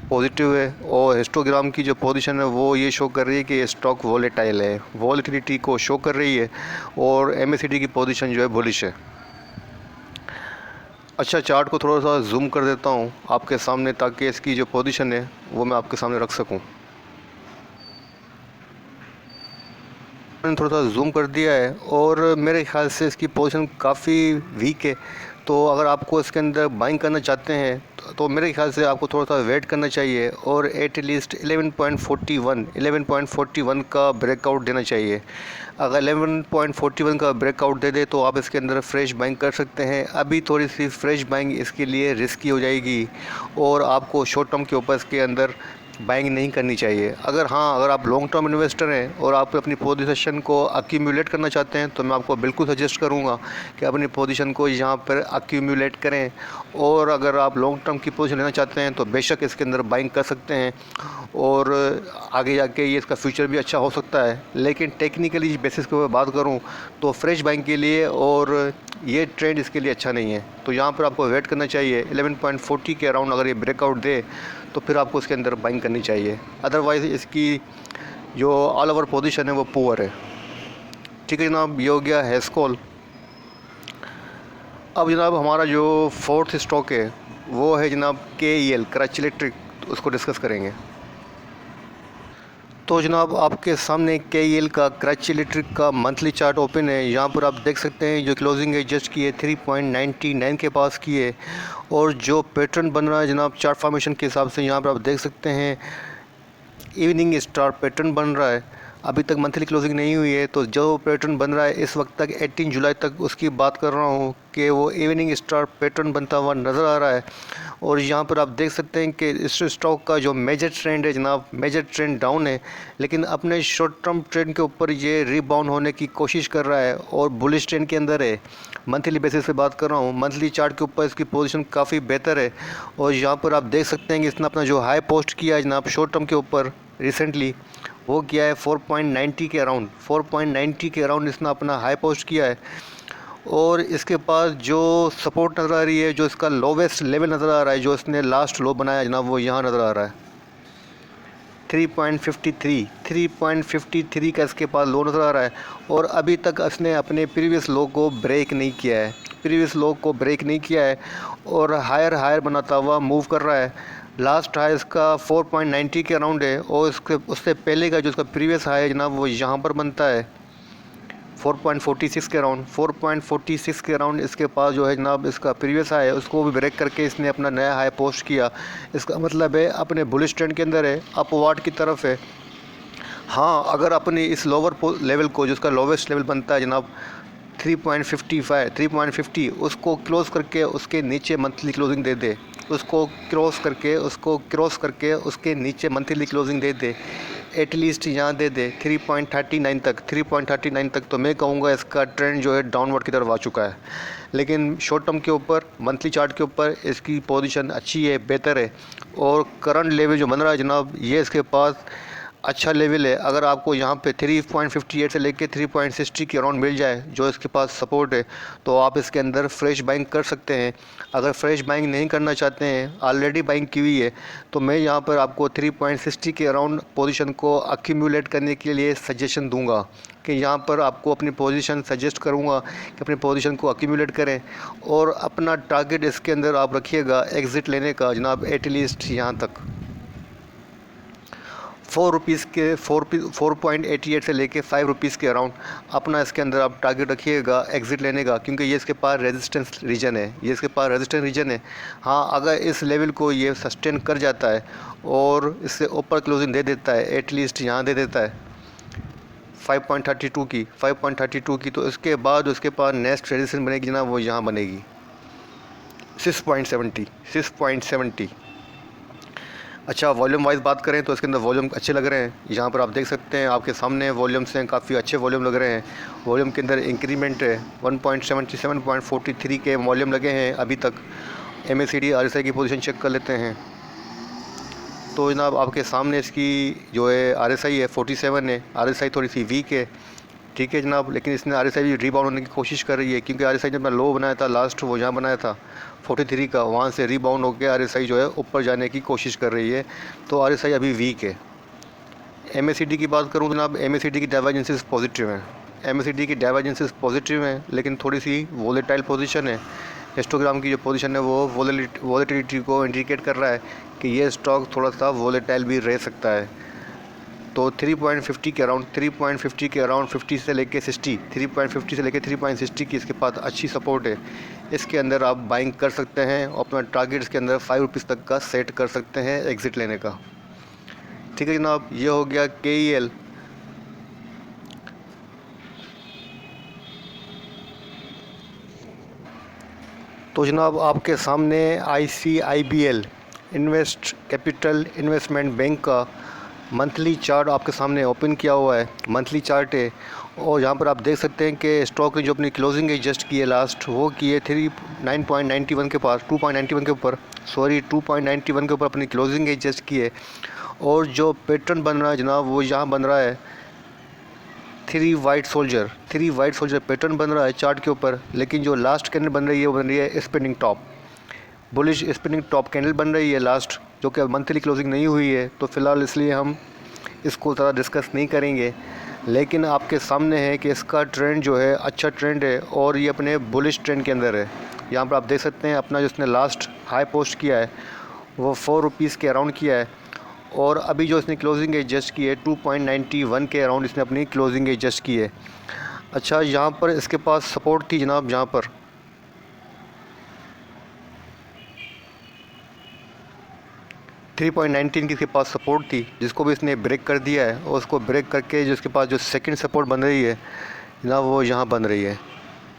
पॉजिटिव है। और हिस्टोग्राम की जो पोजीशन है वो ये शो कर रही है कि स्टॉक वॉलेटाइल है, वॉलेटिलिटी को शो कर रही है और MACD की पोजीशन जो है बुलिश है। अच्छा, चार्ट को थोड़ा सा जूम कर देता हूँ आपके सामने ताकि इसकी जो पोजीशन है वो मैं आपके सामने रख सकूँ। मैंने थोड़ा सा जूम कर दिया है और मेरे ख्याल से इसकी पोजीशन काफ़ी वीक है। तो अगर आपको इसके अंदर बाइंग करना चाहते हैं तो मेरे ख्याल से आपको थोड़ा सा वेट करना चाहिए और एटलीस्ट 11.41 का ब्रेकआउट देना चाहिए। अगर 11.41 का ब्रेकआउट दे दे तो आप इसके अंदर फ्रेश बाइंग कर सकते हैं। अभी थोड़ी सी फ्रेश बाइंग इसके लिए रिस्की हो जाएगी और आपको शॉर्ट टर्म के ऊपर इसके अंदर बाइंग नहीं करनी चाहिए। अगर आप लॉन्ग टर्म इन्वेस्टर हैं और आप अपनी पोजीशन को अक्यूमुलेट करना चाहते हैं तो मैं आपको बिल्कुल सजेस्ट करूंगा कि अपनी पोजीशन को यहाँ पर अक्यूमुलेट करें। और अगर आप लॉन्ग टर्म की पोजीशन लेना चाहते हैं तो बेशक इसके अंदर बाइंग कर सकते हैं और आगे जाके ये इसका फ्यूचर भी अच्छा हो सकता है। लेकिन टेक्निकली बेसिस के ऊपर बात करूँ तो फ्रेश बाइंग के लिए और ये ट्रेंड इसके लिए अच्छा नहीं है। तो यहाँ पर आपको वेट करना चाहिए 11.40 के अराउंड। अगर ये ब्रेकआउट दे तो फिर आपको इसके अंदर बाइंग करनी चाहिए, अदरवाइज़ इसकी जो ऑल ओवर पोजीशन है वो पुअर है। ठीक है जनाब, ये हो गया हेस्कॉल। अब जनाब हमारा जो फोर्थ स्टॉक है वो है जनाब KEL, कराची इलेक्ट्रिक, उसको डिस्कस करेंगे। तो जनाब आपके सामने KEL का, कराची इलेक्ट्रिक का मंथली चार्ट ओपन है। यहाँ पर आप देख सकते हैं जो क्लोजिंग है जस्ट की है 3.99 के पास की है और जो पैटर्न बन रहा है जनाब चार्ट फॉर्मेशन के हिसाब से यहाँ पर आप देख सकते हैं इवनिंग स्टार पैटर्न बन रहा है। अभी तक मंथली क्लोजिंग नहीं हुई है तो जो पैटर्न बन रहा है इस वक्त तक 18 जुलाई तक उसकी बात कर रहा हूँ कि वो इवनिंग स्टार पैटर्न बनता हुआ नज़र आ रहा है। और यहाँ पर आप देख सकते हैं कि इस स्टॉक का जो मेजर ट्रेंड है जनाब, मेजर ट्रेंड डाउन है, लेकिन अपने शॉर्ट टर्म ट्रेंड के ऊपर ये रीबाउंड होने की कोशिश कर रहा है और बुलिश ट्रेंड के अंदर है। मंथली बेसिस पे बात कर रहा हूँ, मंथली चार्ट के ऊपर इसकी पोजीशन काफ़ी बेहतर है। और यहाँ पर आप देख सकते हैं कि इसने अपना जो हाई पोस्ट किया है जनाब शॉर्ट टर्म के ऊपर रिसेंटली, वो किया है 4.90 के अराउंड। 4.90 के अराउंड इसने अपना हाई पोस्ट किया है और इसके पास जो सपोर्ट नज़र आ रही है, जो इसका लोवेस्ट लेवल नज़र आ रहा है, जो इसने लास्ट लो बनाया जनाब, वो यहाँ नज़र आ रहा है 3.53 का इसके पास लो नज़र आ रहा है। और अभी तक इसने अपने प्रीवियस लो को ब्रेक नहीं किया है, और हायर बनाता हुआ मूव कर रहा है। लास्ट हाई इसका 4.90 के अराउंड है और उससे पहले का जो इसका प्रीवियस हाई है जनाब वो यहाँ पर बनता है 4.46 के अराउंड। 4.46 के अराउंड इसके पास जो है जनाब इसका प्रीवियस हाई है, उसको भी ब्रेक करके इसने अपना नया हाई पोस्ट किया। इसका मतलब है अपने बुलिश ट्रेंड के अंदर है, अपवार्ड की तरफ है। हाँ, अगर अपनी इस लोअर लेवल को, जो इसका लोवेस्ट लेवल बनता है जनाब 3.50, उसको क्लोज़ करके उसके नीचे मंथली क्लोजिंग दे दे, उसको क्रॉस करके उसके नीचे मंथली क्लोजिंग दे दे, एटलीस्ट यहाँ दे दे 3.39 तक, 3.39 तक तो मैं कहूँगा इसका ट्रेंड जो है डाउनवर्ड की तरफ आ चुका है। लेकिन शॉर्ट टर्म के ऊपर, मंथली चार्ट के ऊपर इसकी पोजीशन अच्छी है, बेहतर है। और करंट लेवल जो बन रहा है जनाब, ये इसके पास अच्छा लेवल है। अगर आपको यहाँ पे 3.58 से लेके 3.60 के अराउंड मिल जाए जो इसके पास सपोर्ट है, तो आप इसके अंदर फ्रेश बाइंग कर सकते हैं। अगर फ्रेश बाइंग नहीं करना चाहते हैं, ऑलरेडी बाइंग की हुई है, तो मैं यहाँ पर आपको 3.60 के अराउंड पोजीशन को अक्यूमुलेट करने के लिए सजेशन दूंगा कि यहाँ पर आपको अपनी पोजीशन सजेस्ट करूँगा कि अपनी पोजीशन को अक्यूमुलेट करें। और अपना टारगेट इसके अंदर आप रखिएगा एग्ज़िट लेने का जनाब, एटलीस्ट यहाँ तक 4 रुपीज़ के 4.88 से लेके 5 रुपीज़ के अराउंड अपना इसके अंदर आप टारगेट रखिएगा एग्ज़िट लेने का, क्योंकि ये इसके पास रेजिस्टेंस रीजन है, ये इसके पास रेजिस्टेंस रीजन है। हाँ, अगर इस लेवल को ये सस्टेन कर जाता है और इससे ऊपर क्लोजिंग दे देता है, एटलीस्ट यहाँ दे देता है 5.32 की, तो इसके बाद उसके पास नेक्स्ट रेजिस्टेंस बनेगी ना, वो यहाँ बनेगी 6.70। अच्छा, वॉल्यूम वाइज बात करें तो इसके अंदर वॉल्यूम अच्छे लग रहे हैं। यहाँ पर आप देख सकते हैं, आपके सामने वॉल्यूम्स हैं, काफ़ी अच्छे वॉल्यूम लग रहे हैं। वॉल्यूम के अंदर इंक्रीमेंट है, 1.77.43 के वॉल्यूम लगे हैं अभी तक। MACD RSI की पोजीशन चेक कर लेते हैं तो जनाब आपके सामने इसकी जो है RSI है 47 है। RSI थोड़ी सी वीक है, ठीक है जनाब, लेकिन इसने RSI भी रीबाउंड होने की कोशिश कर रही है, क्योंकि RSI जब मैं लो बनाया था लास्ट, वो यहाँ बनाया था 43 का, वहाँ से रीबाउंड होकर RSI जो है ऊपर जाने की कोशिश कर रही है, तो RSI अभी वीक है। MACD की बात करूँ जनाब, MACD की डाइवर्जेंसेस पॉजिटिव हैं, MACD की डाइवर्जेंसेस पॉजिटिव हैं, लेकिन थोड़ी सी वोलेटाइल पोजीशन है। हिस्टोग्राम की जो पोजीशन है वो वोलेटिलिटी को इंडिकेट कर रहा है कि ये स्टॉक थोड़ा सा वोलेटाइल भी रह सकता है। तो 3.50 के अराउंड 50 से लेके 60, 3.50 से लेके 3.60 की इसके पास अच्छी सपोर्ट है। इसके अंदर आप बाइंग कर सकते हैं और अपना टारगेट इसके अंदर 5 रुपीज़ तक का सेट कर सकते हैं एग्ज़िट लेने का। ठीक है जनाब, ये हो गया KEL। तो जनाब आपके सामने ICIBL invest capital investment bank का मंथली चार्ट आपके सामने ओपन किया हुआ है, मंथली चार्ट है। और यहाँ पर आप देख सकते हैं कि स्टॉक ने जो अपनी क्लोजिंग एडजस्ट की है लास्ट, वो की है 9.91 के पास, 2.91 के ऊपर, 2.91 के ऊपर अपनी क्लोजिंग एडजस्ट की है। और जो पैटर्न बन रहा है जनाब, वो यहाँ बन रहा है 3 वाइट सोल्जर पैटर्न बन रहा है चार्ट के ऊपर। लेकिन जो लास्ट कैंडल बन रही है वो बन रही है spinning top, bullish spinning top candle बन रही है लास्ट, जो कि मंथली क्लोजिंग नहीं हुई है। तो फ़िलहाल इसलिए हम इसको ज़्यादा डिस्कस नहीं करेंगे, लेकिन आपके सामने है कि इसका ट्रेंड जो है अच्छा ट्रेंड है और ये अपने बुलिश ट्रेंड के अंदर है। यहाँ पर आप देख सकते हैं अपना जो इसने लास्ट हाई पोस्ट किया है वो 4 रुपीज़ के अराउंड किया है, और अभी जो इसने क्लोजिंग एडजस्ट की है 2.91 के अराउंड इसने अपनी क्लोजिंग एडजस्ट की है। अच्छा, यहाँ पर इसके पास सपोर्ट थी जनाब, यहाँ पर 3.19 की इसके पास सपोर्ट थी, जिसको भी इसने ब्रेक कर दिया है। और उसको ब्रेक करके जो इसके पास जो सेकंड सपोर्ट बन रही है जनाब, वो यहाँ बन रही है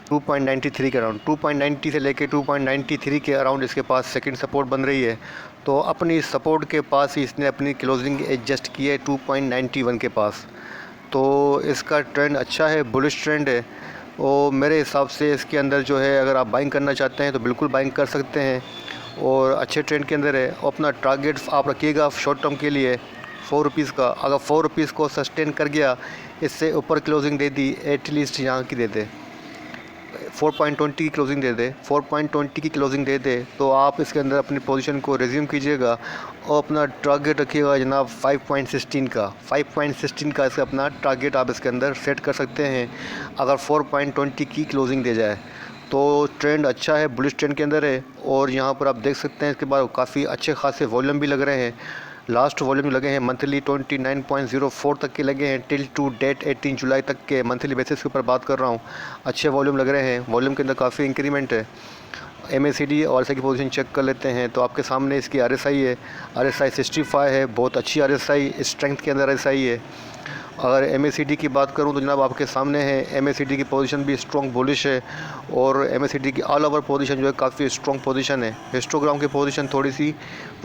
2.93 के अराउंड, 2.90 से लेके 2.93 के अराउंड इसके पास सेकंड सपोर्ट बन रही है। तो अपनी सपोर्ट के पास ही इसने अपनी क्लोजिंग एडजस्ट की है 2.91 के पास। तो इसका ट्रेंड अच्छा है, बुलिश ट्रेंड है, और मेरे हिसाब से इसके अंदर जो है अगर आप बाइंग करना चाहते हैं तो बिल्कुल बाइंग कर सकते हैं, और अच्छे ट्रेंड के अंदर है। अपना टारगेट आप रखिएगा शॉर्ट टर्म के लिए 4 रुपीज़ का। अगर 4 रुपीज़ को सस्टेन कर गया, इससे ऊपर क्लोजिंग दे दी, एटलीस्ट यहाँ की दे दे 4.20 की क्लोजिंग दे दे, 4.20 की क्लोजिंग दे दे, तो आप इसके अंदर अपनी पोजीशन को रिज्यूम कीजिएगा और अपना टारगेट रखिएगा जनाब 5.16 का, 5.16 का इसका अपना टारगेट आप इसके अंदर सेट कर सकते हैं अगर 4.20 की क्लोजिंग दे जाए। तो ट्रेंड अच्छा है, बुलिश ट्रेंड के अंदर है। और यहाँ पर आप देख सकते हैं इसके बाद काफ़ी अच्छे खासे वॉल्यूम भी लग रहे हैं। लास्ट वॉल्यूम लगे हैं मंथली 29.04 तक के लगे हैं, टिल टू डेट 18 जुलाई तक के मंथली बेसिस के ऊपर बात कर रहा हूँ। अच्छे वॉल्यूम लग रहे हैं, वॉल्यूम के अंदर काफ़ी इंक्रीमेंट है। MACD और RSI की पोजीशन चेक कर लेते हैं तो आपके सामने इसकी RSI है, RSI 65 है, बहुत अच्छी RSI, स्ट्रेंथ के अंदर RSI है। अगर MACD की बात करूं तो जनाब आपके सामने है, MACD की पोजीशन भी स्ट्रॉन्ग बुलिश है और MACD की ऑल ओवर पोजीशन जो है काफ़ी स्ट्रॉन्ग पोजीशन है। हिस्टोग्राम की पोजीशन थोड़ी सी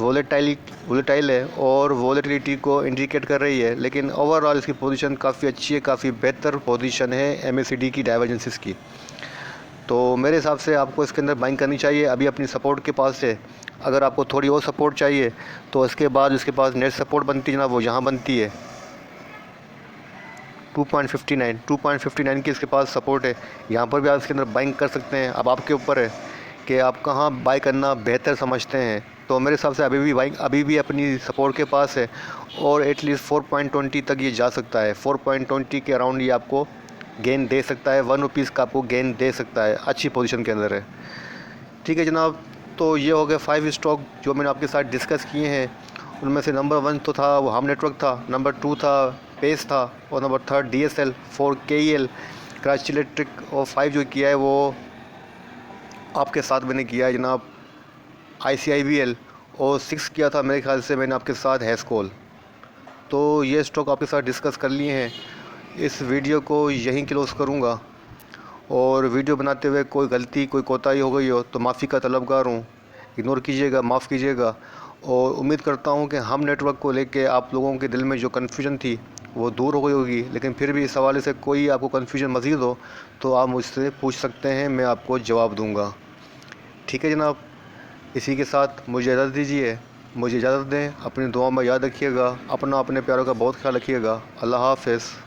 वोलेटाइल है और वोलेटिलिटी को इंडिकेट कर रही है, लेकिन ओवरऑल इसकी पोजीशन काफ़ी अच्छी है, काफ़ी बेहतर पोजीशन है MACD की डाइवर्जेंसेस की। तो मेरे हिसाब से आपको इसके अंदर बाइंग करनी चाहिए। अभी अपनी सपोर्ट के पास है, अगर आपको थोड़ी और सपोर्ट चाहिए तो इसके बाद इसके पास नेट सपोर्ट बनती है जनाब, वो यहाँ बनती है 2.59 की इसके पास सपोर्ट है। यहाँ पर भी आप इसके अंदर बाइंग कर सकते हैं। अब आपके ऊपर है कि आप कहाँ बाई करना बेहतर समझते हैं। तो मेरे हिसाब से अभी भी अपनी सपोर्ट के पास है और एटलीस्ट 4.20 तक ये जा सकता है। 4.20 के अराउंड ये आपको गेन दे सकता है, 1 रुपीज़ का आपको गेन दे सकता है, अच्छी पोजीशन के अंदर है। ठीक है जनाब, तो ये हो गए 5 स्टॉक जो मैंने आपके साथ डिस्कस किए हैं। उनमें से नंबर 1 तो था वो हम नेटवर्क था, नंबर 2 था पेस था और number 3 DSL, 4 KEL, Karachi electric और 5 जो किया है वो आपके साथ मैंने किया है जनाब ICIBL और 6 किया था मेरे ख्याल से मैंने आपके साथ हैस्कोल। तो ये स्टॉक आपके साथ डिस्कस कर लिए हैं। इस वीडियो को यहीं क्लोज़ करूँगा और वीडियो बनाते हुए कोई गलती कोई कोताही हो गई हो तो माफ़ी का तलबगार हूँ, इग्नोर कीजिएगा, माफ़ कीजिएगा। और उम्मीद करता हूँ कि हम नेटवर्क को लेके आप लोगों के दिल में जो कन्फ्यूजन थी वो दूर हो गई होगी, लेकिन फिर भी इस हवाले से कोई आपको कन्फ्यूजन मज़ीद हो तो आप मुझसे पूछ सकते हैं, मैं आपको जवाब दूँगा। ठीक है जनाब, इसी के साथ मुझे इजाज़त दीजिए, मुझे इजाज़त दें। अपनी दुआ में याद रखिएगा, अपने प्यारों का बहुत ख्याल रखिएगा। अल्लाह हाफ़िज़।